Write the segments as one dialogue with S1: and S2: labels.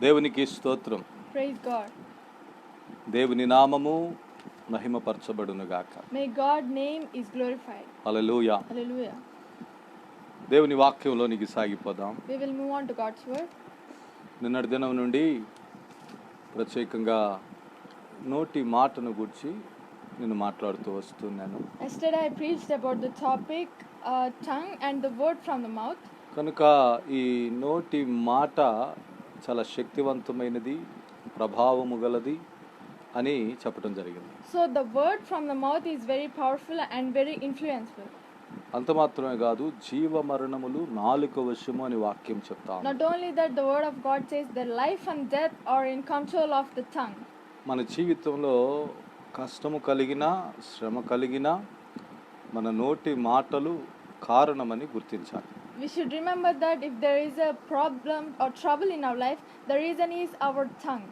S1: దేవునికి స్తోత్రం.
S2: Praise God.
S1: దేవుని నామము మహిమపరచబడును గాక.
S2: May God's name is glorified.
S1: Hallelujah.
S2: Hallelujah.
S1: దేవుని వాక్యంలోనికి సాగిపోదాం.
S2: We will move on to God's word.
S1: నిన్నటి దినం నుండి ప్రత్యేకంగా నోటి మాటను గురించి నేను మాట్లాడుతూ వస్తున్నాను.
S2: Yesterday I preached about the topic tongue and the word from the mouth.
S1: కనుక ఈ నోటి మాట చాలా శక్తివంతమైనది, ప్రభావము గలది అని చెప్పడం జరిగింది.
S2: So the word from the mouth is very powerful and very influential.
S1: అంత మాత్రమే కాదు, జీవ మరణములు నాలుక వశము అని వాక్యం చెప్తాం.
S2: Not only that, the word of God says that life and death are in control of the tongue.
S1: మన జీవితంలో కష్టము కలిగినా శ్రమ కలిగినా మన నోటి మాటలు కారణమని గుర్తించాలి.
S2: We should remember that if there is a problem or trouble in our life, the reason is our tongue.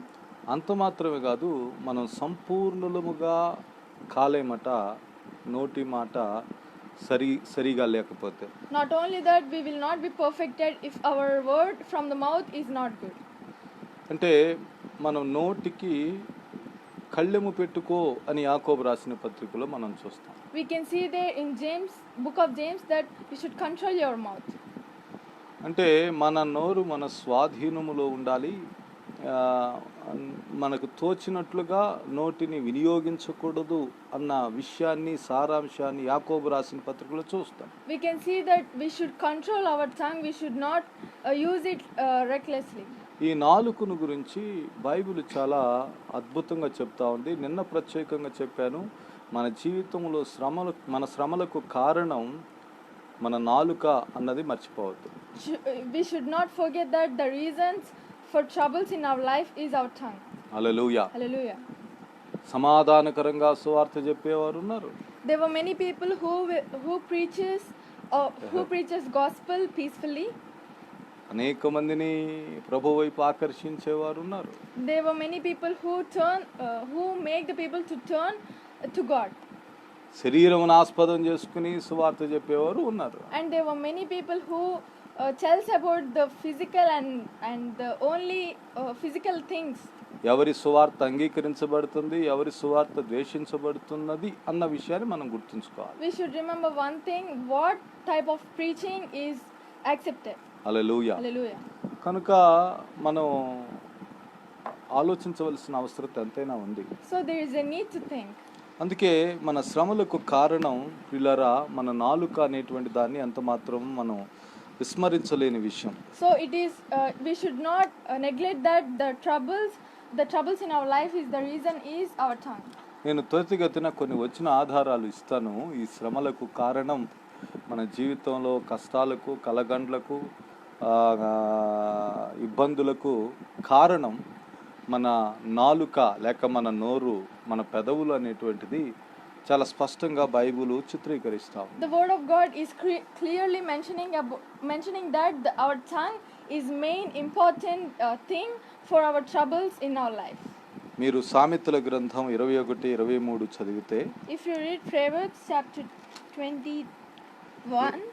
S1: అంత మాత్రమే కాదు, మనం సంపూర్ణముగా కాలేమట నోటి మాట సరిగా లేకపోతే.
S2: Not only that, we will not be perfected if our word from the mouth is not good.
S1: అంటే మనం నోటికి కళ్ళెము పెట్టుకో అని యాకోబు రాసిన పత్రికలో మనం చూస్తాం.
S2: We can see there in book of James that you should control your mouth.
S1: అంటే మన నోరు మన స్వాధీనములో ఉండాలి. మనకు తోచినట్లుగా నోటిని వినియోగించకూడదు అన్న విషయాన్ని, సారాంశాన్ని యాకోబు రాసిన పత్రికలో చూస్తాం.
S2: We can see that we should control our tongue. We should not use it recklessly.
S1: ఈ నాలుకను గురించి బైబిల్ చాలా అద్భుతంగా చెప్తా ఉంది. నిన్న ప్రత్యేకంగా చెప్పాను, మన జీవితంలో మన శ్రమలకు కారణం మన నాలుక అన్నది మర్చిపోవద్దు.
S2: We should not forget that the reasons for troubles in our life is our tongue.
S1: Hallelujah.
S2: Hallelujah.
S1: సమాధానకరంగా సువార్త చెప్పేవారు ఉన్నారు.
S2: There were many people who preaches gospel peacefully.
S1: అనేక మందిని ప్రభు వైపు ఆకర్షించేవారు ఉన్నారు.
S2: There were many people who make the people to turn to God.
S1: శరీరమును ఆస్పదం చేసుకుని సువార్త చెప్పేవారు ఉన్నారు.
S2: And there were many people who tells about the physical and the only physical things.
S1: ఎవరి సువార్త అంగీకరించబడుతుంది, ఎవరి సువార్త ద్వేషించబడుతున్నది అన్న విషయాన్ని మనం గుర్తుంచుకోవాలి.
S2: We should remember one thing, what type of preaching is accepted.
S1: Hallelujah.
S2: Hallelujah.
S1: కనుక మనం ఆలోచించవలసిన అవసరం ఎంతైనా ఉంది.
S2: So there is a need to think.
S1: అందుకే మన శ్రమలకు కారణం ప్రియులారా మన నాలుక అనేటువంటి దాన్ని ఎంత మాత్రం మనం విస్మరించలేని విషయం.
S2: So it is we should not neglect that the troubles in our life is the reason is our tongue.
S1: నేను త్వరితగతిన కొన్ని వచ్చిన ఆధారాలు ఇస్తాను. ఈ శ్రమలకు కారణం మన జీవితంలో కష్టాలకు, కలగండ్లకు, ఇబ్బందులకు కారణం మన నాలుక లేక మన నోరు, మన పెదవులు అనేటువంటిది చాలా స్పష్టంగా Bible చిత్రీకరిస్తాం.
S2: The word of God is clearly mentioning that our tongue is main important thing for our troubles in our life.
S1: మీరు సామెతల గ్రంథం 21:23 చదివితే,
S2: if you read Proverbs chapter 21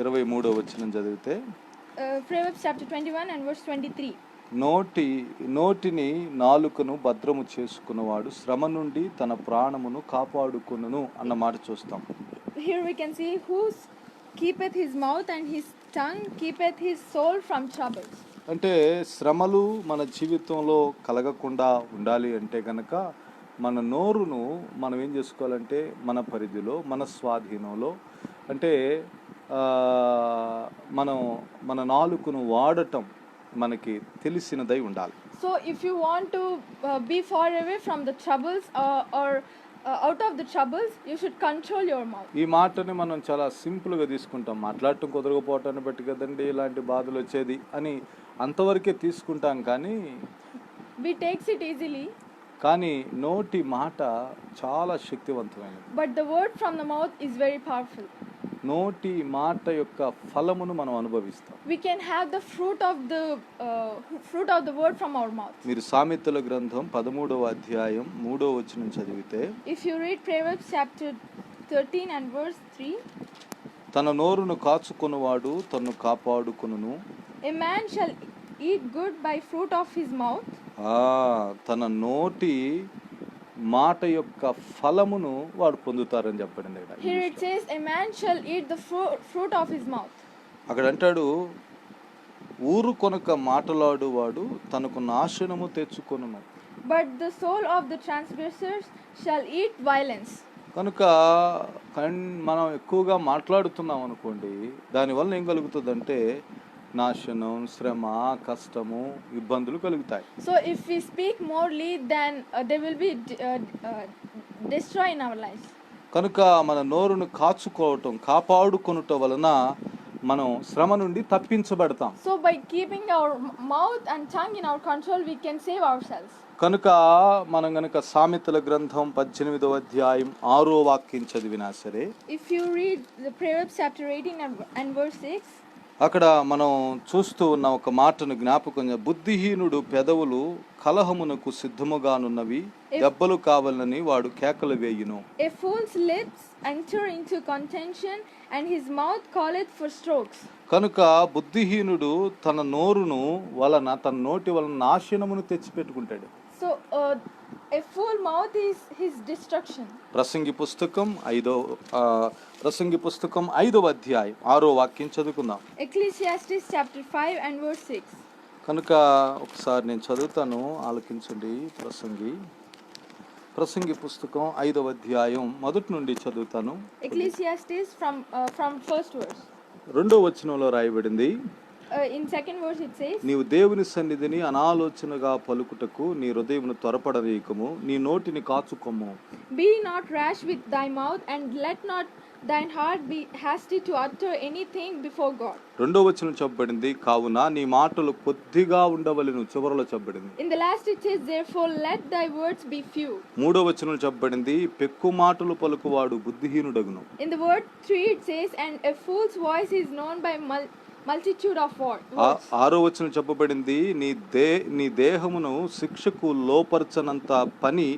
S1: 23వ వచనం చదివితే,
S2: Proverbs chapter 21 and verse 23, నోటిని నాలుకను భద్రము చేసుకున్నవాడు శ్రమ నుండి తన ప్రాణమును కాపాడుకొనును అన్న మాట చూస్తాం. Here we can see who keepeth his mouth and his tongue keepeth his soul from troubles.
S1: అంటే శ్రమలు మన జీవితంలో కలగకుండా ఉండాలి అంటే కనుక మన నోరును మనం ఏం చేసుకోవాలంటే మన పరిధిలో, మన స్వాధీనంలో, అంటే మనం మన నాలుకను వాడటం మనకి తెలిసినదై ఉండాలి.
S2: So if you want to be far away from the troubles or out of the troubles, you should control your mouth.
S1: ఈ మాటని మనం చాలా సింపుల్గా తీసుకుంటాం. మాట్లాడటం కుదరకపోవటాన్ని బట్టి కదండి ఇలాంటి బాధలు వచ్చేది అని అంతవరకే తీసుకుంటాం. కానీ
S2: we takes it easily.
S1: కానీ నోటి మాట చాలా శక్తివంతమైనది.
S2: But the word from the mouth is very powerful.
S1: నోటి మాట యొక్క ఫలమును మనం అనుభవిస్తాం.
S2: We can have the fruit of the word from our mouth.
S1: మీరు సామెతల గ్రంథం 13వ అధ్యాయం 3వ వచనం చదివితే,
S2: if you read Proverbs chapter 13 and verse 3,
S1: తన నోరును కాచుకొనువాడు తన్ను కాపాడుకొనును,
S2: a man shall eat good by fruit of his mouth.
S1: తన నోటి మాట యొక్క ఫలమును వాడు పొందుతారని చెప్పండి.
S2: Here it says, a man shall eat the fruit of his mouth.
S1: అక్కడ అంటాడు, ఊరు కొనక మాటలాడువాడు తనకు నాశనము తెచ్చుకొనును.
S2: But the soul of the transgressors shall eat violence.
S1: కనుక మనం ఎక్కువగా మాట్లాడుతున్నాం అనుకోండి, దానివల్ల ఏం కలుగుతుందంటే నాశనం, శ్రమ, కష్టము, ఇబ్బందులు కలుగుతాయి.
S2: So if we speak morely, then there will be destroy in our lives.
S1: కనుక మన నోరును కాపాడుకొనుట వలన మనం శ్రమ నుండి తప్పించబడతాం.
S2: So by keeping our mouth and tongue in our control, we can save ourselves.
S1: కనుక మనం గనుక సామెతల గ్రంథం 18వ అధ్యాయం 6వ వాక్యం చదివినా సరే,
S2: if you read the Proverbs chapter 18 and verse 6,
S1: అక్కడ మనం చూస్తూ ఉన్న ఒక మాటను జ్ఞాపకం, బుద్ధిహీనుడు పెదవులు కలహమునకు సిద్ధముగానున్నవి, దెబ్బలు కావాలని వాడు కేకలు వేయును.
S2: A fool's lips enter into contention and his mouth calleth for strokes.
S1: కనుక బుద్ధిహీనుడు తన నోటి వలన నాశనమును తెచ్చిపెట్టుకుంటాడు.
S2: So a full mouth is his destruction.
S1: ప్రసంగి పుస్తకం 5వ అధ్యాయం 6వ వాక్యం చదువుకుందాం.
S2: Ecclesiastes chapter 5 and verse 6.
S1: కనుక ఒకసారి నేను చదువుతాను, ఆలకించండి. ప్రసంగి పుస్తకం 5వ అధ్యాయం మొదటి నుండి చదువుతాను.
S2: Ecclesiastes from first verse.
S1: 2వ వచనంలో రాయబడింది,
S2: in second verse it says,
S1: నీవు దేవుని సన్నిధిని అనాలోచనగా పలుకుటకు నీ హృదయమును త్వరపడనీయకము, నీ నోటిని కాచుకొమ్ము.
S2: Be not rash with thy mouth, and let not thine heart be hasty to utter anything before God.
S1: 2వ వచనం చెప్పబడింది, కావున నీ మాటలు కొద్దిగా ఉండవలెను. చివరలో చెప్పబడింది.
S2: In the last it says, therefore let thy words be few.
S1: 3వ వచనం చెప్పబడింది, పెక్కు మాటలు పలుకువాడు బుద్ధిహీనుడగును.
S2: In the word 3 it says, and a fool's voice is known by multitude of words.
S1: 6వ వచనం చెప్పబడింది, నీ దేహమును శిక్షకు లోపరచనంత పని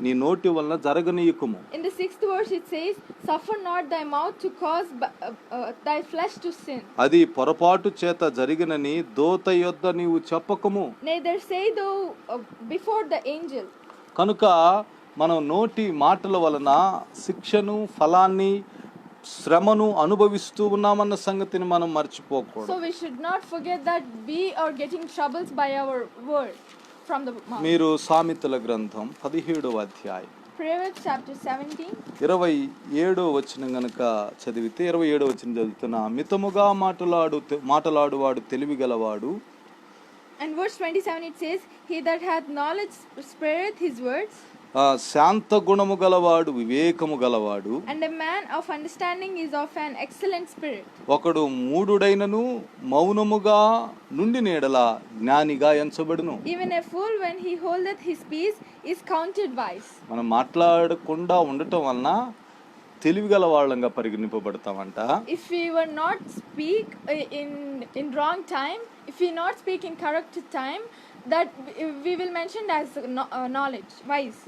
S1: నీ నోటి వలన జరగనీయకుము.
S2: In the 6th verse it says, suffer not thy mouth to cause thy flesh to sin.
S1: అది పొరపాటు చేత జరిగినని దూత యొద్ద నీవు చెప్పకము.
S2: Neither say thou before the angel.
S1: కనుక మనం నోటి మాటల వలన శిక్షను, ఫలాన్ని, శ్రమను అనుభవిస్తూ ఉన్నామన్న సంగతిని మనం మర్చిపోకూడదు.
S2: So we should not forget that we are getting troubles by our word from the mouth.
S1: మీరు సామెతల గ్రంథం 17వ అధ్యాయం
S2: Proverbs chapter 17
S1: 27వ వచనం గనుక చదివితే, 27వ వచనం చదువుతున్నా, మితముగా మాటలాడువాడు తెలివిగలవాడు.
S2: And verse 27 it says, he that hath knowledge spareth his words.
S1: శాంత గుణము గలవాడు వివేకము గలవాడు.
S2: And a man of understanding is of an excellent spirit.
S1: ఒకడు మూఢుడైనను మౌనముగా నుండి నీడల జ్ఞానిగా ఎంచబడును.
S2: Even a fool when he holdeth his peace is counted wise.
S1: మనం మాట్లాడకుండా ఉండటం వలన తెలివిగల వాళ్ళంగా పరిగణింపబడతామంట.
S2: If we were not speak in wrong time, if we not speak in correct time, that we will mention as knowledge, wise.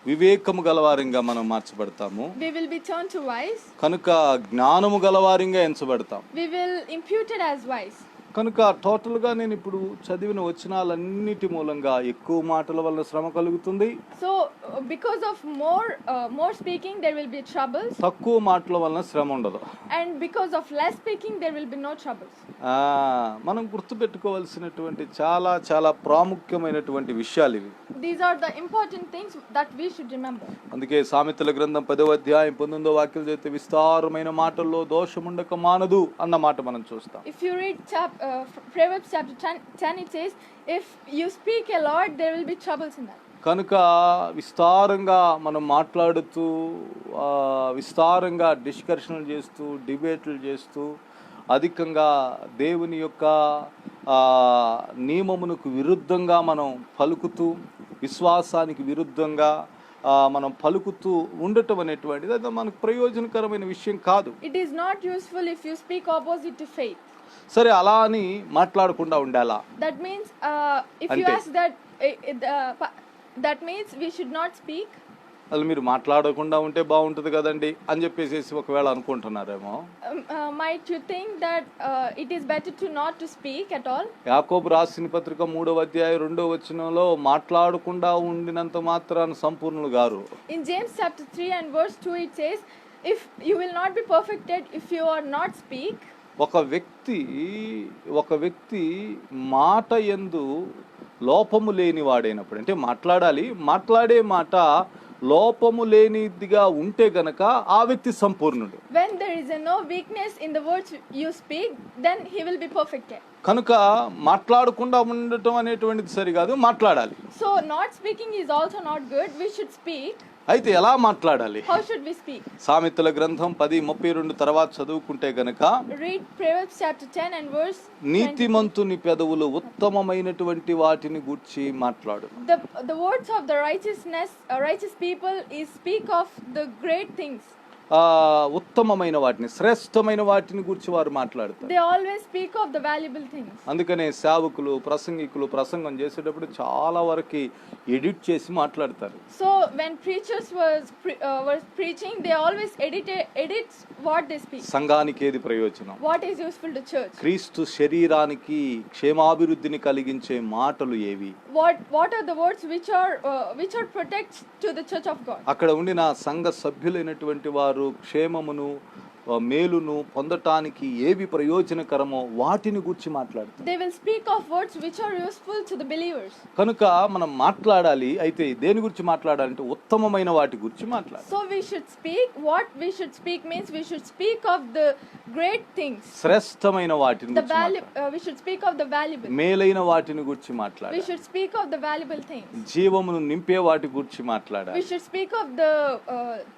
S1: వివేకము గలవారింగా మనం మార్చబడతాము.
S2: We will be turned to wise.
S1: కనుక జ్ఞానము గలవారింగా ఎంచబడతాం.
S2: We will imputed as wise.
S1: కనుక టోటల్గా నేను ఇప్పుడు చదివిన వచనాలన్నిటి మూలంగా ఎక్కువ మాటల వల్ల శ్రమ కలుగుతుంది.
S2: So because of more speaking there will be troubles.
S1: తక్కువ మాటల వల్ల శ్రమ ఉండదు.
S2: And because of less speaking there will be no troubles.
S1: మనం గుర్తుపెట్టుకోవాల్సినటువంటి చాలా చాలా ప్రాముఖ్యమైనటువంటి విషయాలు ఇవి.
S2: These are the important things that we should remember.
S1: అందుకే సామెతల గ్రంథం 10వ అధ్యాయం 19వ వాక్యం చదివితే, విస్తారమైన మాటల్లో దోషముండక మానదు అన్న మాట మనం చూస్తాం.
S2: If you read Proverbs chapter 10 it says, if you speak a lot there will be troubles in that.
S1: కనుక విస్తారంగా మనం మాట్లాడుతూ, విస్తారంగా డిస్కషన్లు చేస్తూ, డిబేట్లు చేస్తూ, అధికంగా దేవుని యొక్క నియమమునకు విరుద్ధంగా మనం పలుకుతూ, విశ్వాసానికి విరుద్ధంగా మనం పలుకుతూ ఉండటం అనేటువంటిది అది మనకు ప్రయోజనకరమైన విషయం కాదు.
S2: It is not useful if you speak opposite to faith.
S1: సరే, అలా అని మాట్లాడకుండా ఉండాలా?
S2: That means if you ask that means we should not speak.
S1: అసలు మీరు మాట్లాడకుండా ఉంటే బాగుంటుంది కదండి అని చెప్పేసి ఒకవేళ అనుకుంటున్నారేమో.
S2: Might you think that it is better to not to speak at all?
S1: యాకోబు రాసిన పత్రిక 3వ అధ్యాయం 2వ వచనంలో మాట్లాడకుండా ఉండినంత మాత్రాన సంపూర్ణులు గారు.
S2: In James chapter 3 and verse 2 it says, if you will not be perfected if you are not speak.
S1: ఒక వ్యక్తి మాట యందు లోపము లేని వాడైనప్పుడు, అంటే మాట్లాడే మాట లోపము లేనిదిగా ఉంటే గనక ఆ వ్యక్తి సంపూర్ణుడు.
S2: When there is no weakness in the words you speak, then he will be perfected.
S1: కనుక మాట్లాడకుండా ఉండటం అనేటువంటిది సరికాదు, మాట్లాడాలి.
S2: So not speaking is also not good. We should speak.
S1: అయితే ఎలా మాట్లాడాలి?
S2: How should we speak?
S1: సామెతల గ్రంథం 10:32 తర్వాత చదువుకుంటే గనక,
S2: read Proverbs chapter 10 and verse 20.
S1: నీతిమంతుని పెదవులు ఉత్తమమైనటువంటి వాటిని గూర్చి మాట్లాడు.
S2: The words of the righteous people is speak of the great things.
S1: ఉత్తమమైన వాటిని, శ్రేష్టమైన వాటిని గురించి వారు మాట్లాడతారు.
S2: They always speak of the valuable things.
S1: అందుకనే సేవకులు, ప్రసంగికులు ప్రసంగం చేసేటప్పుడు చాలా వరకు ఎడిట్ చేసి మాట్లాడతారు.
S2: So when preachers were preaching, they always edit what they speak.
S1: సంఘానికి ఏది ప్రయోజనం?
S2: What is useful to church?
S1: క్రీస్తు శరీరానికి క్షేమాభివృద్ధిని కలిగించే మాటలు ఏవి?
S2: What are the words which are protects to the church of God?
S1: అక్కడ ఉండిన సంఘ సభ్యులైనటువంటి వారు క్షేమమును మేలును పొందటానికి ఏవి ప్రయోజనకరమో వాటిని గురించి మాట్లాడతారు.
S2: They will speak of words which are useful to the believers.
S1: కనుక మనం మాట్లాడాలి. అయితే దేని గురించి మాట్లాడాలంటే ఉత్తమమైన వాటి గురించి మాట్లాడాలి.
S2: So we should speak. What we should speak means we should speak of the great things.
S1: శ్రేష్టమైన వాటిని గురించి మాట్లాడాలి.
S2: We should speak of the valuable.
S1: మేలైన వాటిని గురించి మాట్లాడాలి.
S2: We should speak of the valuable things.
S1: జీవమును నింపే వాటి గురించి మాట్లాడాలి.
S2: We should speak of the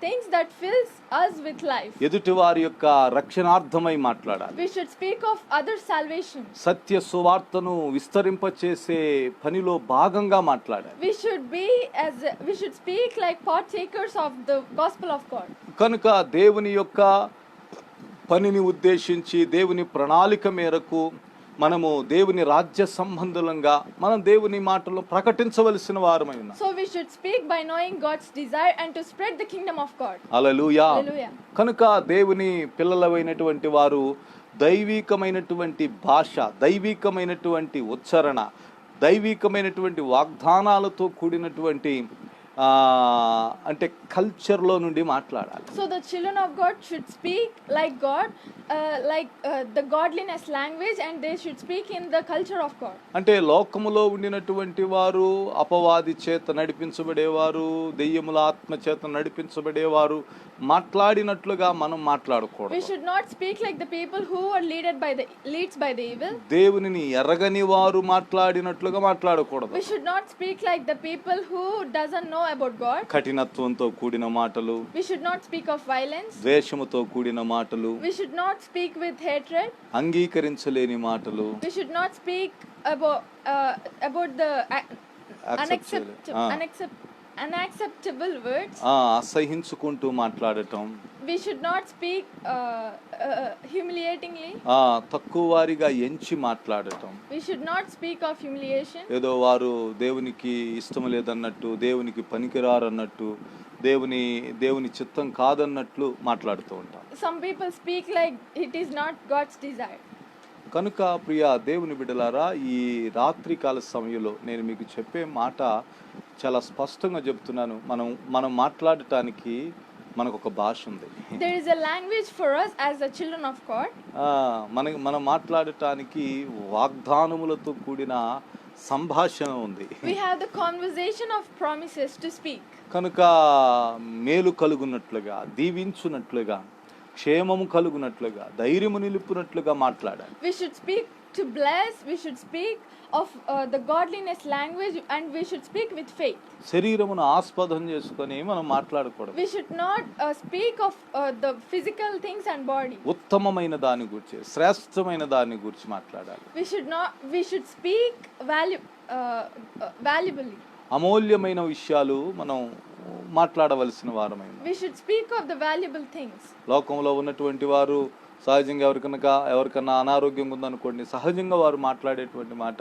S2: things that fills us with life.
S1: ఎదుటి వారి యొక్క రక్షణార్థమై మాట్లాడాలి.
S2: We should speak of other salvation.
S1: సత్య సువార్తను విస్తరింపచేసే పనిలో భాగంగా మాట్లాడాలి.
S2: We should speak like partakers of the gospel of God.
S1: కనుక దేవుని యొక్క పనిని ఉద్దేశించి, దేవుని ప్రణాళిక మేరకు మనము దేవుని రాజ్య సంబంధులంగా మనం దేవుని మాటలు ప్రకటించవలసిన వారమై ఉన్నాం.
S2: So we should speak by knowing God's desire and to spread the kingdom of God.
S1: Hallelujah.
S2: Hallelujah.
S1: కనుక దేవుని పిల్లలైనటువంటి వారు దైవికమైనటువంటి భాష, దైవికమైనటువంటి ఉచ్చారణ, దైవికమైనటువంటి వాగ్దానాలతో కూడినటువంటి అంటే కల్చర్లో నుండి మాట్లాడాలి.
S2: So the children of God should speak like God, the godliness language, and they should speak in the culture of God.
S1: అంటే లోకములో ఉండినటువంటి వారు అపవాది చేత నడిపించబడేవారు, దెయ్యముల ఆత్మ చేత నడిపించబడేవారు మాట్లాడినట్లుగా మనం మాట్లాడకూడదు.
S2: We should not speak like the people who are leads by the evil.
S1: దేవునిని ఎరగని వారు మాట్లాడినట్లుగా మాట్లాడకూడదు.
S2: We should not speak like the people who doesn't know about God.
S1: కఠినత్వంతో కూడిన మాటలు,
S2: We should not speak of violence.
S1: ద్వేషముతో కూడిన మాటలు,
S2: We should not speak with hatred.
S1: అంగీకరించలేని మాటలు,
S2: We should not speak about the unacceptable words.
S1: అసహించుకుంటూ మాట్లాడటం.
S2: We should not speak humiliatingly.
S1: తక్కువ వారిగా ఎంచి మాట్లాడటం.
S2: We should not speak of humiliation.
S1: ఏదో వారు దేవునికి ఇష్టం లేదన్నట్టు, దేవునికి పనికిరారన్నట్టు, దేవుని చిత్తం కాదన్నట్లు మాట్లాడుతూ ఉంటాం.
S2: Some people speak like it is not God's desire.
S1: కనుక ప్రియ దేవుని బిడ్డలారా, ఈ రాత్రి కాల సమయంలో నేను మీకు చెప్పే మాట చాలా స్పష్టంగా చెప్తున్నాను. మనం మాట్లాడటానికి మనకు ఒక భాష ఉంది.
S2: There is a language for us as the children of God.
S1: మనం మాట్లాడటానికి వాగ్దానములతో కూడిన సంభాషణ ఉంది.
S2: We have the conversation of promises to speak.
S1: కనుక మేలు కలుగునట్లుగా, దీవించునట్లుగా, క్షేమము కలుగునట్లుగా, ధైర్యము నిలుపునట్లుగా మాట్లాడాలి.
S2: We should speak to bless. We should speak of the godliness language, and we should speak with faith.
S1: శరీరమును ఆస్పదం చేసుకొని మనం మాట్లాడకూడదు.
S2: We should not speak of the physical things and body.
S1: ఉత్తమమైన దాని గురించి, శ్రేష్టమైన దాని గురించి మాట్లాడాలి.
S2: We should speak valuably.
S1: అమూల్యమైన విషయాలు మనం మాట్లాడవలసిన వారమైన.
S2: We should speak of the valuable things.
S1: లోకంలో ఉన్నటువంటి వారు సహజంగా ఎవరికన్నా అనారోగ్యం ఉందనుకోండి, సహజంగా వారు మాట్లాడేటువంటి మాట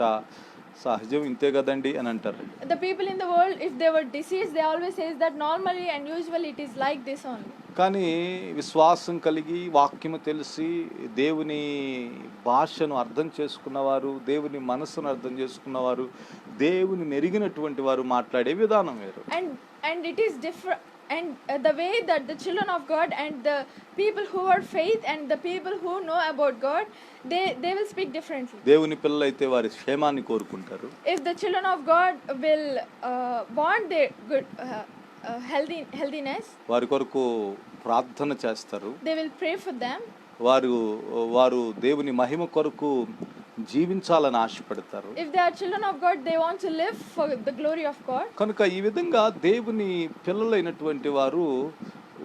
S1: సహజం ఇంతే కదండి అని అంటారు.
S2: The people in the world, if they were deceased, they always says that normally and usually it is like this only.
S1: కానీ విశ్వాసం కలిగి వాక్యము తెలిసి దేవుని భాషను అర్థం చేసుకున్నవారు, దేవుని మనసును అర్థం చేసుకున్నవారు, దేవుని నెరిగినటువంటి వారు మాట్లాడే విధానం వేరు.
S2: And it is different, and the way that the children of God and the people who are faith and the people who know about God, they will speak differently.
S1: దేవుని పిల్లలైతే వారి క్షేమాన్ని కోరుకుంటారు.
S2: If the children of God will want their good healthiness,
S1: వారి కొరకు ప్రార్థన చేస్తారు.
S2: they will pray for them.
S1: వారు దేవుని మహిమ కొరకు జీవించాలని ఆశపడతారు.
S2: If they are children of God, they want to live for the glory of God.
S1: కనుక ఈ విధంగా దేవుని పిల్లలైనటువంటి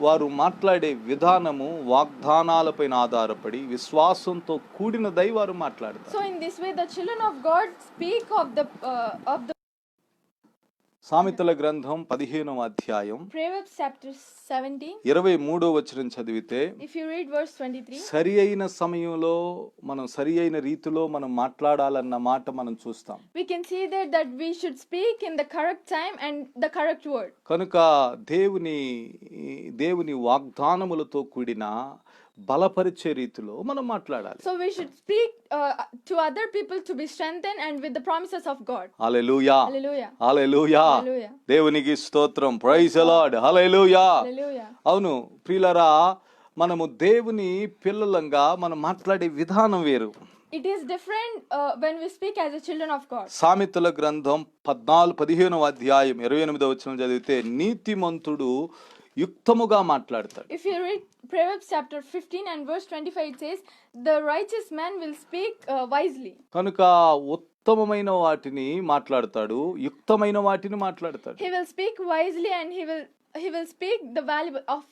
S1: వారు మాట్లాడే విధానము వాగ్దానాలపైన ఆధారపడి విశ్వాసంతో కూడినదై వారు మాట్లాడతారు.
S2: So in this way the children of God speak of the
S1: సామెతల గ్రంథం 15వ అధ్యాయం
S2: Proverbs chapter 17.
S1: 23వ వచనం చదివితే,
S2: If you read verse 23,
S1: సరి అయిన సమయంలో మనం సరి అయిన రీతిలో మనం మాట్లాడాలన్న మాట మనం చూస్తాం.
S2: we can see there that we should speak in the correct time and the correct word.
S1: కనుక దేవుని వాగ్దానములతో కూడిన బలపరిచే రీతిలో మనం మాట్లాడాలి.
S2: So we should speak to other people to be strengthened and with the promises of God.
S1: Hallelujah,
S2: Hallelujah.
S1: Hallelujah,
S2: Hallelujah.
S1: దేవునికి స్తోత్రం, praise the lord, hallelujah.
S2: Hallelujah.
S1: అవును ప్రియులారా, మనము దేవుని పిల్లలంగా మనం మాట్లాడే విధానం వేరు.
S2: It is different when we speak as the children of God.
S1: సామెతల గ్రంథం 15వ అధ్యాయం 28వ వచనం చదివితే, నీతిమంతుడు యుక్తముగా మాట్లాడతాడు.
S2: If you read Proverbs chapter 15 and verse 25, it says, the righteous man will speak wisely.
S1: కనుక ఉత్తమమైన వాటిని మాట్లాడతాడు, యుక్తమైన వాటిని మాట్లాడతాడు.
S2: He will speak wisely and he will speak the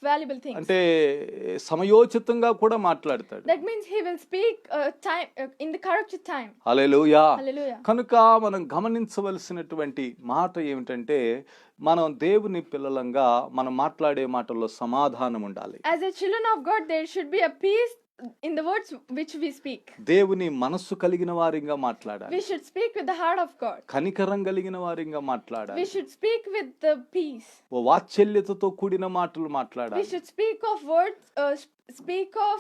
S2: valuable things.
S1: అంటే సమయోచితంగా కూడా మాట్లాడతాడు.
S2: That means he will speak time in the correct time.
S1: Hallelujah.
S2: Hallelujah.
S1: కనుక మనం గమనించవలసినటువంటి మాట ఏమిటంటే, మనం దేవుని పిల్లలంగా మనం మాట్లాడే మాటల్లో సమాధానం ఉండాలి.
S2: As a children of God, there should be a peace in the words which we speak.
S1: దేవుని మనస్సు కలిగిన వారిగా మాట్లాడాలి.
S2: We should speak with the heart of God.
S1: కనికరం కలిగిన వారిగా మాట్లాడాలి.
S2: We should speak with the peace.
S1: వాత్సల్యతతో కూడిన మాటలు
S2: We
S1: మాట్లాడాలి.
S2: should speak of words, speak of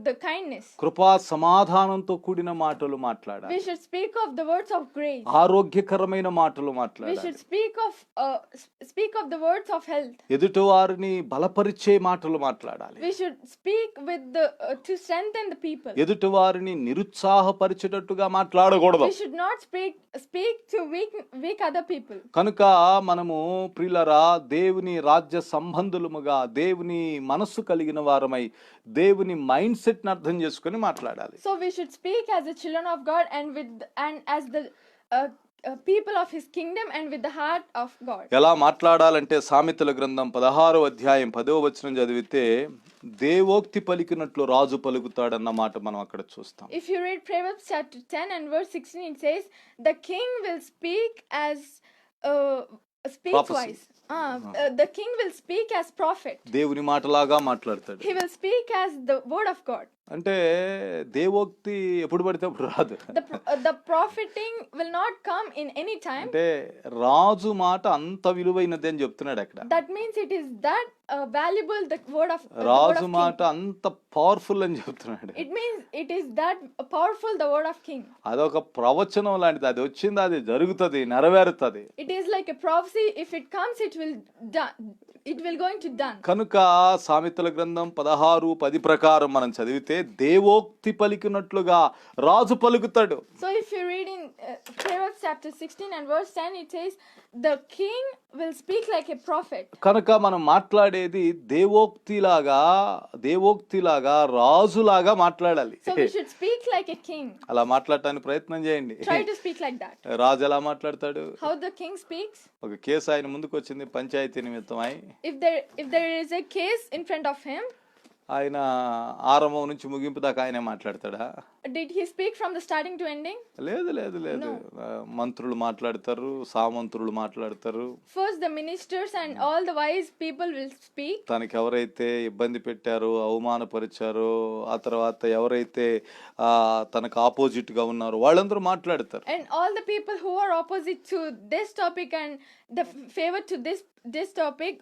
S2: the kindness.
S1: కృపా సమాధానంతో కూడిన మాటలు మాట్లాడాలి.
S2: We should speak of the words of grace.
S1: ఆరోగ్యకరమైన మాటలు
S2: We
S1: మాట్లాడాలి.
S2: should speak of the words of health.
S1: ఎదుటి వారిని బలపరిచే మాటలు మాట్లాడాలి.
S2: We should speak with the to strengthen the people.
S1: ఎదుటి వారిని నిరుత్సాహపరిచేటట్టుగా మాట్లాడకూడదు.
S2: We should not speak to weak other people.
S1: కనుక మనము ప్రియులరా, దేవుని రాజ్య సంబంధులముగా దేవుని మనస్సు కలిగిన వారమై దేవుని మైండ్ సెట్ ని అర్థం చేసుకొని మాట్లాడాలి.
S2: So we should speak as the children of God and as the people of his kingdom and with the heart of God.
S1: ఎలా మాట్లాడాలంటే, సామెతల గ్రంథం 16వ అధ్యాయం 10వ వచనం చదివితే, దేవోక్తి పలికినట్లు రాజు పలుకుతాడన్న మాట మనం అక్కడ చూస్తాం.
S2: If you read Proverbs chapter 10 and verse 16, it says, the king will speak as speaks
S1: Prophecy.
S2: wise. The king will speak as prophet.
S1: దేవుని మాటలాగా మాట్లాడతాడు.
S2: He will speak as the word of God.
S1: అంటే దేవోక్తి ఎప్పుడు పడితే అప్పుడు రాదు.
S2: The propheting will not come in any time.
S1: అంటే రాజు మాట అంత విలువైనది అని చెప్తున్నాడు అక్కడ.
S2: That means it is that valuable, the word of
S1: Raju
S2: king.
S1: మాట అంత పవర్ఫుల్ అని చెప్తున్నాడు.
S2: It means it is that powerful, the word of king.
S1: అదొక ప్రవచనం లాంటిది. అది వచ్చింది, అది జరుగుతుంది, నెరవేరుతుంది.
S2: It is like a prophecy. If it comes, it will going to done.
S1: కనుక సామెతల గ్రంథం 16:10 ప్రకారం మనం చదివితే, దేవోక్తి పలికినట్లుగా రాజు పలుకుతాడు.
S2: So if you read in Proverbs chapter 16 and verse 10, it says the king will speak like a prophet.
S1: కనుక మనం మాట్లాడేది దేవోక్తిలాగా రాజులాగా మాట్లాడాలి.
S2: So we should speak like a king.
S1: అలా మాట్లాడటానికి ప్రయత్నం చేయండి.
S2: Try to speak like that.
S1: రాజు ఎలా మాట్లాడతాడు?
S2: How the king speaks?
S1: ఒక కేసు ఆయన ముందుకు వచ్చింది పంచాయతీ నిమిత్తమై.
S2: If there is a case in front of him,
S1: ఆయన ఆరంభం నుంచి ముగింపు దాకా ఆయనే మాట్లాడతాడా?
S2: Did he speak from the starting to ending?
S1: లేదు లేదు లేదు. మంత్రులు మాట్లాడతారు, సామంతులు మాట్లాడతారు.
S2: First the ministers and all the wise people will speak.
S1: తనకి ఎవరైతే ఇబ్బంది పెట్టారో, అవమానపరిచారో, ఆ తర్వాత ఎవరైతే తనకు ఆపోజిట్ గా ఉన్నారో వాళ్ళందరూ మాట్లాడతారు.
S2: And all the people who are opposite to this topic and the favor to this topic,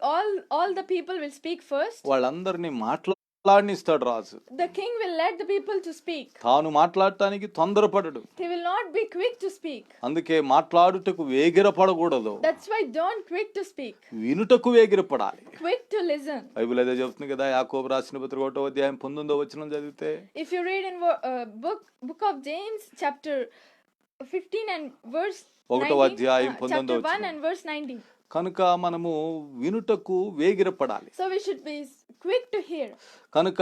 S2: all the people will speak first.
S1: వాళ్ళందరినీ మాట్లాడనిస్తాడు రాజు.
S2: The king will let the people to speak.
S1: తాను మాట్లాడటానికి తొందరపడడు.
S2: He will not be quick to speak.
S1: అందుకే మాట్లాడుటకు వేగిరపడకూడదు.
S2: That's why don't quick to speak.
S1: వినుటకు వేగిరపడాలి.
S2: Quick to listen.
S1: Bible అదే చెప్తుంది కదా, యాకోబు రాసిన పత్రిక 1వ అధ్యాయం 19వ వచనం చదివితే,
S2: If you read in book of James chapter 15 and verse
S1: 1వ అధ్యాయం
S2: 19, chapter
S1: 19వ
S2: 1
S1: వచనం.
S2: and verse 19.
S1: కనుక మనము వినుటకు వేగిరపడాలి.
S2: So we should be quick to hear.
S1: కనుక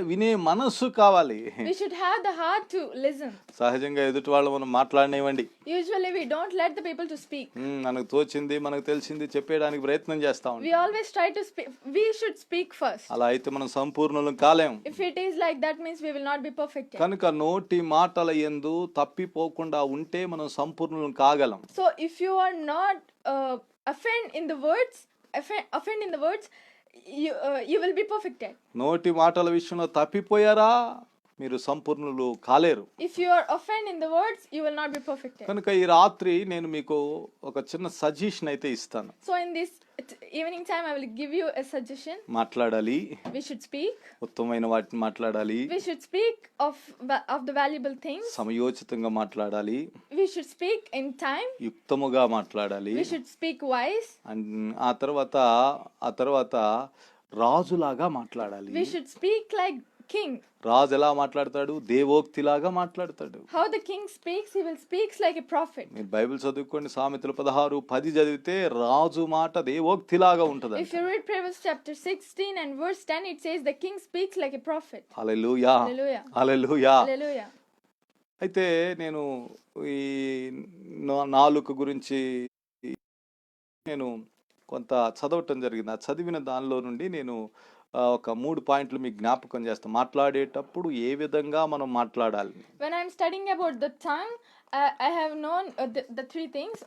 S1: వినే మనస్సు కావాలి.
S2: We should have the heart to listen.
S1: సహజంగా ఎదుటి వాళ్ళు మనం మాట్లాడనివ్వండి.
S2: Usually we don't let the people to speak.
S1: మనకు తోచింది మనకు తెలిసింది చెప్పేయడానికి ప్రయత్నం చేస్తా
S2: We
S1: ఉంటాం.
S2: always try to speak. We should speak first.
S1: అలా అయితే మనం సంపూర్ణులం కాలేం.
S2: If it is like that, means we will not be perfect yet.
S1: కనుక నోటి మాటల యందు తప్పిపోకుండా ఉంటే మనం సంపూర్ణులం కాగలం.
S2: So if you are not offend in the words, you will be perfected.
S1: నోటి మాటల విషయంలో తప్పిపోయారా మీరు సంపూర్ణులు కాలేరు.
S2: If you are offend in the words, you will not be perfected.
S1: కనుక ఈ రాత్రి నేను మీకు ఒక చిన్న సజెషన్ అయితే ఇస్తాను.
S2: So in this evening time, I will give you a suggestion.
S1: మాట్లాడాలి.
S2: We should speak.
S1: ఉత్తమమైన వాటిని మాట్లాడాలి.
S2: We should speak of the valuable things.
S1: సమయోచితంగా మాట్లాడాలి.
S2: We should speak in time.
S1: యుక్తముగా మాట్లాడాలి.
S2: We should speak wise.
S1: And ఆ తర్వాత రాజులాగా మాట్లాడాలి.
S2: We should speak like king.
S1: రాజు ఎలా మాట్లాడతాడు? దేవోక్తిలాగా మాట్లాడతాడు.
S2: How the king speaks, he will speak like a prophet.
S1: మీరు Bible చదువుకోండి, సామెతలు 16:10 చదివితే రాజు మాట దేవోక్తిలాగా ఉంటుంది.
S2: If you read Proverbs chapter 16 and verse 10, it says the king speaks like a prophet.
S1: Hallelujah,
S2: Hallelujah.
S1: Hallelujah.
S2: Hallelujah.
S1: అయితే నేను ఈ నాలుక గురించి నేను కొంత చదవటం జరిగింది. ఆ చదివిన దానిలో నుండి నేను ఒక 3 పాయింట్లు మీకు జ్ఞాపకం చేస్తాను. మాట్లాడేటప్పుడు ఏ విధంగా మనం మాట్లాడాలి.
S2: When I'm studying about the tongue, I have known the three things.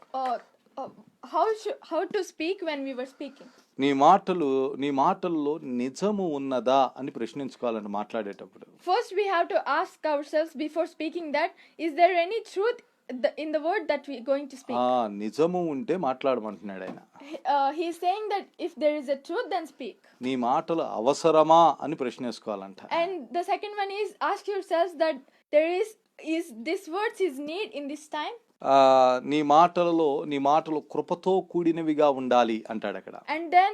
S2: How to speak when we were speaking.
S1: నీ మాటల్లో నిజము ఉన్నదా అని ప్రశ్నించుకోవాలండి మాట్లాడేటప్పుడు.
S2: First we have to ask ourselves before speaking that, is there any truth in the word that we are going to speak?
S1: నిజము ఉంటే మాట్లాడమంటున్నాడు ఆయన.
S2: He is saying that if there is a truth, then speak.
S1: నీ మాటలు అవసరమా అని ప్రశ్నించుకోవాలంట.
S2: And the second one is, ask yourselves that there is this words is need in this time.
S1: నీ మాటలు కృపతో కూడినవిగా ఉండాలి అంటాడు అక్కడ.
S2: And then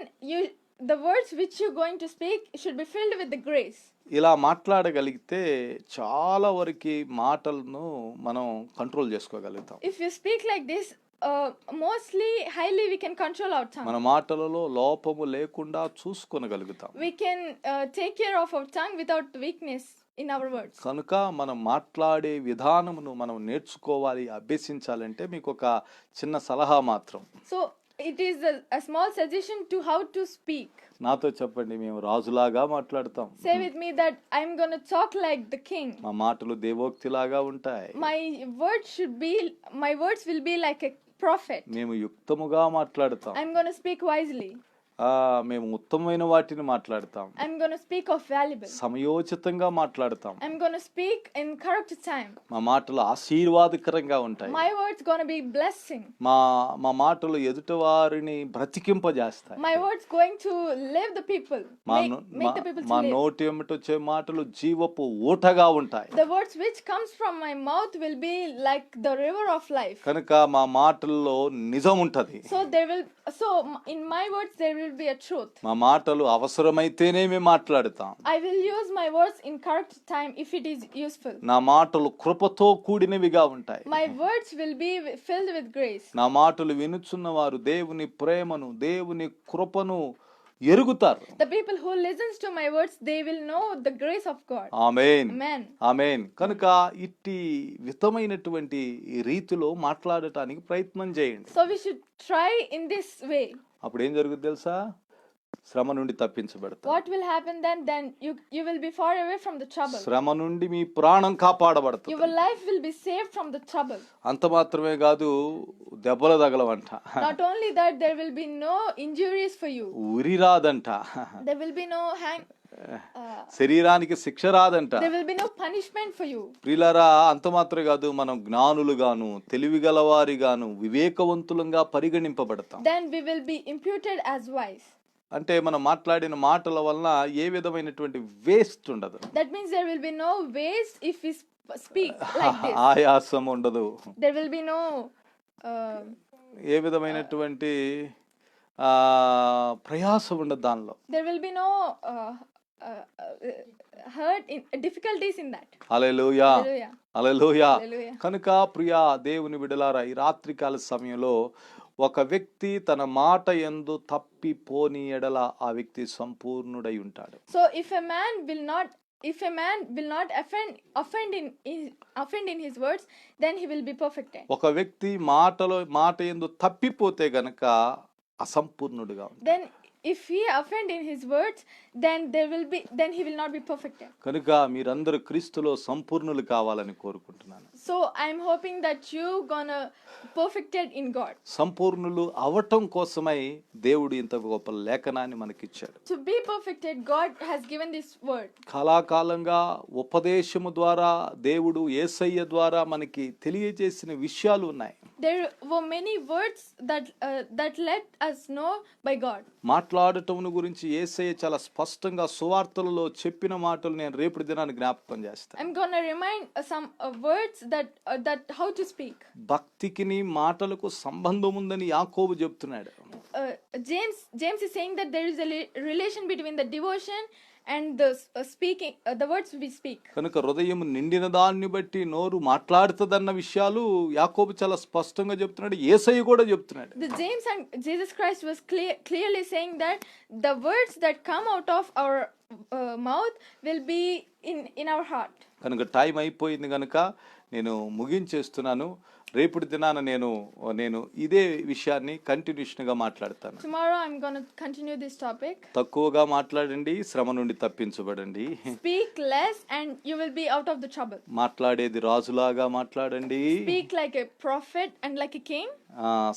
S2: the words which you're going to speak should be filled with the grace.
S1: ఇలా మాట్లాడగలిగితే చాలా వరకు మాటలను మనం కంట్రోల్ చేసుకోగలుగుతాం.
S2: If you speak like this, mostly highly we can control our tongue.
S1: మన మాటలలో లోపము లేకుండా చూసుకోగలుగుతాం.
S2: We can take care of our tongue without weakness in our words.
S1: కనుక మనం మాట్లాడే విధానమును మనం నేర్చుకోవాలి, అభ్యసించాలంటే మీకు ఒక చిన్న సలహా మాత్రం.
S2: So it is a small suggestion to how to speak.
S1: నాతో చెప్పండి, మేము రాజులాగా మాట్లాడతాం.
S2: Say with me that I'm going to talk like the king.
S1: మా మాటలు దేవోక్తిలాగా ఉంటాయి.
S2: My words will be like a prophet.
S1: మేము యుక్తముగా మాట్లాడతాం.
S2: I'm going to speak wisely.
S1: మేము ఉత్తమమైన వాటిని మాట్లాడతాం.
S2: I'm going to speak of valuable.
S1: సమయోచితంగా మాట్లాడతాం.
S2: I'm going to speak in correct time.
S1: మా మాటలు ఆశీర్వాదకరంగా ఉంటాయి.
S2: My words going to be blessing.
S1: మా మాటలు ఎదుటివారిని బ్రతికింపజేస్తాయి.
S2: My words going to live the people. Make the people to
S1: మా
S2: live.
S1: నోటి వెంట వచ్చే మాటలు జీవపు ఊటగా ఉంటాయి.
S2: The words which comes from my mouth will be like the river of life.
S1: కనుక మా మాటల్లో నిజం ఉంటది.
S2: So in my words there will be a truth.
S1: మా మాటలు అవసరమైతేనే మేము మాట్లాడతాం.
S2: I will use my words in correct time if it is useful.
S1: నా మాటలు కృపతో కూడినవిగా ఉంటాయి.
S2: My words will be filled with grace.
S1: నా మాటలు వినుచున్న వారు దేవుని ప్రేమను, దేవుని కృపను ఎరుగుతారు.
S2: The people who listens to my words, they will know the grace of God.
S1: Amen,
S2: Amen.
S1: ఆమేన్. కనుక ఇట్టి విధమైనటువంటి రీతిలో మాట్లాడటానికి ప్రయత్నం చేయండి.
S2: So we should try in this way.
S1: అప్పుడు ఏం జరుగుతుంది తెలుసా? శ్రమ నుండి తప్పించబడతారు.
S2: what will happen then? Then you will be far away from the trouble.
S1: శ్రమ నుండి మీ ప్రాణం కాపాడబడుతుంది.
S2: Your life will be saved from the trouble.
S1: అంత మాత్రమే కాదు, దెబ్బలు తగలవంట.
S2: Not only that, there will be no injuries for you.
S1: ఉరి రాదంట.
S2: There will be no
S1: శరీరానికి శిక్ష రాదంట.
S2: there will be no punishment for you.
S1: ప్రియులారా, అంత మాత్రమే కాదు, మనం జ్ఞానులుగాను తెలివిగలవారిగాను వివేకవంతులంగా పరిగణింపబడతాం.
S2: Then we will be imputed as wise.
S1: అంటే మనం మాట్లాడిన మాటల వలన ఏ విధమైనటువంటి వేస్ట్ ఉండదు.
S2: That means there will be no waste if we speak like this.
S1: ఆయాసం ఉండదు.
S2: There will be no
S1: ఏ విధమైనటువంటి ప్రయాసం ఉండదు దానిలో.
S2: there will be no hurt difficulties in that.
S1: Hallelujah,
S2: Hallelujah.
S1: Hallelujah.
S2: Hallelujah.
S1: కనుక ప్రియా దేవుని బిడ్డలారా, ఈ రాత్రికాల సమయంలో ఒక వ్యక్తి తన మాట యందు తప్పిపోని ఎడల ఆ వ్యక్తి సంపూర్ణుడై ఉంటాడు.
S2: So if a man will not offend in his words, then he will be perfected.
S1: ఒక వ్యక్తి మాట యందు తప్పిపోతే గనక అసంపూర్ణుడుగా ఉంటాడు.
S2: Then if he offend in his words, then he will not be perfected.
S1: కనుక మీరందరూ క్రీస్తులో సంపూర్ణులు కావాలని కోరుకుంటున్నాను.
S2: So I am hoping that you gonna perfected in God.
S1: సంపూర్ణులు అవటం కోసమై దేవుడు ఇంత గొప్ప లేఖనాన్ని మనకిచ్చాడు.
S2: To be perfected, God has given this word.
S1: కాలాకాలంగా ఉపదేశము ద్వారా దేవుడు యేసయ్య ద్వారా మనకి తెలియజేసిన విషయాలు ఉన్నాయి.
S2: There were many words that let us know by God.
S1: మాట్లాడటం గురించి యేసయ్య చాలా స్పష్టంగా సువార్తలలో చెప్పిన మాటలు నేను రేపటి దినాన్ని జ్ఞాపకం చేస్తాను.
S2: I'm gonna remind some words that how to speak.
S1: భక్తికిని మాటలకు సంబంధం ఉందని యాకోబు చెప్తున్నాడు.
S2: James is saying that there is a relation between the devotion and the speaking, the words we speak.
S1: కనుక హృదయం నిండిన దాన్ని బట్టి నోరు మాట్లాడుతుందన్న విషయాలు యాకోబు చాలా స్పష్టంగా చెప్తున్నాడు. యేసయ్య కూడా చెప్తున్నాడు.
S2: The James and Jesus Christ was clearly saying that the words that come out of our mouth will be in our heart.
S1: కనుక టైం అయిపోయింది కనుక నేను ముగించేస్తున్నాను. రేపటి దినాన నేను ఇదే విషయాన్ని కంటిన్యూషన్ గా మాట్లాడతాను.
S2: Tomorrow I'm going to continue this topic.
S1: తక్కువగా మాట్లాడండి, శ్రమ నుండి తప్పించబడండి.
S2: Speak less and you will be out of the trouble.
S1: మాట్లాడేది రాజులాగా మాట్లాడండి.
S2: Speak like a prophet and like a king.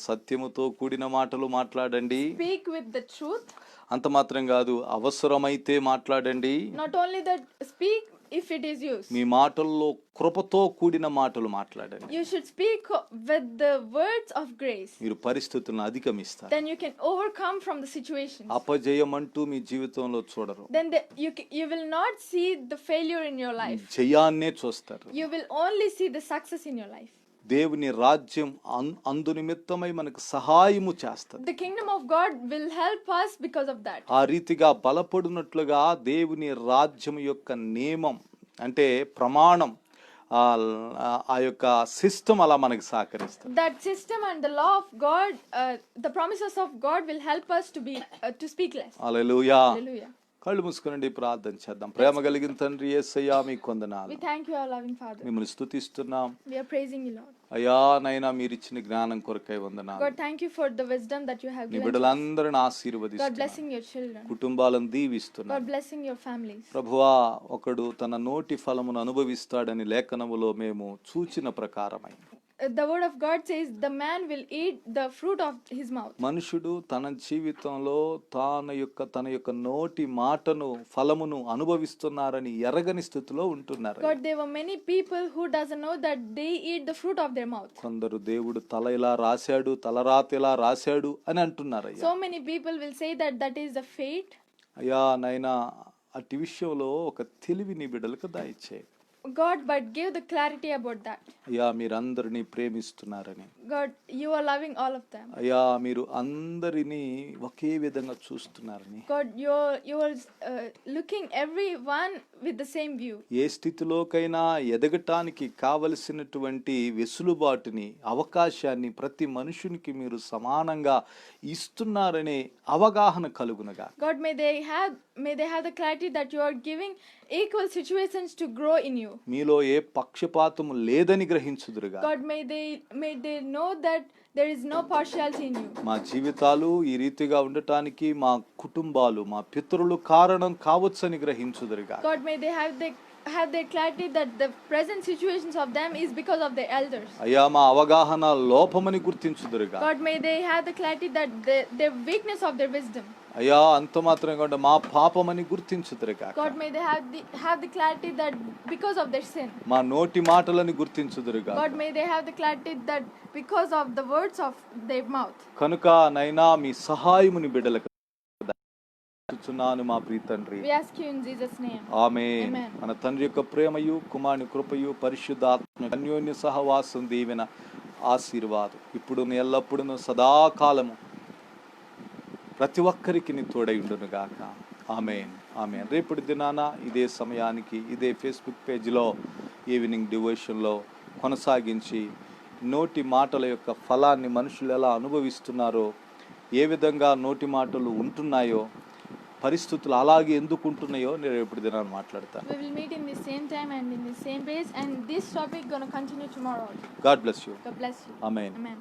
S1: సత్యముతో కూడిన మాటలు మాట్లాడండి.
S2: Speak with the truth.
S1: అంత మాత్రం కాదు, అవసరమైతే మాట్లాడండి.
S2: Not only that, speak if it is used.
S1: మీ మాటల్లో కృపతో కూడిన మాటలు మాట్లాడండి.
S2: You should speak with the words of grace.
S1: మీరు పరిస్థితులను అధిగమిస్తారు.
S2: Then you can overcome from the situation.
S1: అపజయం అంటూ మీ జీవితంలో చూడరు.
S2: Then you will not see the failure in your life.
S1: జయాన్నే చూస్తారు.
S2: You will only see the success in your life.
S1: దేవుని రాజ్యం అందు నిమిత్తమై మనకు సహాయము చేస్తుంది.
S2: The kingdom of God will help us because of that.
S1: ఆ రీతిగా బలపడినట్లుగా దేవుని రాజ్యం యొక్క నియమం అంటే ప్రమాణం, ఆ యొక్క సిస్టమ్ అలా మనకి సహకరిస్తుంది.
S2: That system and the law of God, the promises of God will help us to speak less.
S1: Hallelujah.
S2: Hallelujah.
S1: కళ్ళు మూసుకునండి, ప్రార్థన చేద్దాం. ప్రేమ కలిగిన తండ్రి యేసయ్యా, మీకు వందనాలు.
S2: We thank you, our loving Father.
S1: మిమ్మల్ని స్తుతిస్తున్నాం.
S2: We are praising you, Lord.
S1: అయ్యా నైనా మీరు ఇచ్చిన జ్ఞానం కొరకై వందనాలు.
S2: God, thank you for the wisdom that you have
S1: నీ
S2: given.
S1: బిడ్డలందరిని
S2: God
S1: ఆశీర్వదిస్తున్నా,
S2: blessing your children.
S1: కుటుంబాలను దీవిస్తున్నా.
S2: God blessing your families.
S1: ప్రభువా, ఒకడు తన నోటి ఫలమును అనుభవిస్తాడని లేఖనములో మేము చూచిన ప్రకారమై
S2: The word of God says the man will eat the fruit of his mouth.
S1: మనుషుడు తన జీవితంలో తన యొక్క నోటి మాటను ఫలమును అనుభవిస్తున్నారని ఎరగని స్థితిలో ఉంటున్నారు.
S2: God, there were many people who doesn't know that they eat the fruit of their mouth.
S1: కొందరు దేవుడు తల ఇలా రాశాడు, తలరాత ఇలా రాశాడు అని అంటున్నారు.
S2: So many people will say that is the fate.
S1: అయ్యా నైనా అట్టి విషయంలో ఒక తెలివి నీ బిడ్డలకు దయచేయి.
S2: God, but give the clarity about that.
S1: అయ్యా మీరందరినీ ప్రేమిస్తున్నారని,
S2: God, you are loving all of them.
S1: అయ్యా మీరు అందరినీ ఒకే విధంగా చూస్తున్నారని,
S2: God, you are looking everyone with the same view.
S1: ఏ స్థితిలోకైనా ఎదగటానికి కావలసినటువంటి వెసులుబాటుని, అవకాశాన్ని ప్రతి మనుషునికి మీరు సమానంగా ఇస్తున్నారనే అవగాహన కలుగునగా.
S2: God, may they have may they have the clarity that you are giving equal situations to grow in you.
S1: మీలో ఏ పక్షపాతము లేదని గ్రహించుదురుగా.
S2: God, may they know that there is no partiality in you.
S1: మా జీవితాలు ఈ రీతిగా ఉండటానికి మా కుటుంబాలు మా పితరులు కారణం కావచ్చని గ్రహించుదురుగా.
S2: God, may they have their clarity that the present situations of them is because of their elders.
S1: అయ్యా మా అవగాహన లోపమని గుర్తించుదురుగా.
S2: God, may they have the clarity that their weakness of their wisdom.
S1: అయ్యా అంత మాత్రమే కాకుండా మా పాపమని గుర్తించుదురుగా.
S2: God, may they have the clarity that because of their sin.
S1: మా నోటి మాటలని గుర్తించుదురుగా.
S2: God, may they have the clarity that because of the words of their mouth.
S1: కనుక నైనా మీ సహాయముని బిడ్డలకు మా ప్రియ తండ్రి.
S2: We ask you in Jesus name.
S1: Amen.
S2: Amen.
S1: మన తండ్రి యొక్క ప్రేమయు కుమారుని కృపయు పరిశుద్ధాత్మ అన్యోన్య సహవాసం దీవెన ఆశీర్వాదం ఇప్పుడు ఎల్లప్పుడూ సదాకాలము ప్రతి ఒక్కరికి నీ తోడై ఉండును గాక. ఆమేన్ ఆమేన్. రేపటి దినాన ఇదే సమయానికి ఇదే ఫేస్బుక్ పేజీలో ఈవినింగ్ డివోషన్లో కొనసాగించి నోటి మాటల యొక్క ఫలాన్ని మనుషులు ఎలా అనుభవిస్తున్నారో, ఏ విధంగా నోటి మాటలు ఉంటున్నాయో, పరిస్థితులు అలాగే ఎందుకు ఉంటున్నాయో నేను రేపటి దినాన్ని మాట్లాడతాను.
S2: We will meet in the same time and in the same place, and this topic going to continue tomorrow.
S1: God bless you.
S2: God bless you.
S1: Amen.
S2: Amen.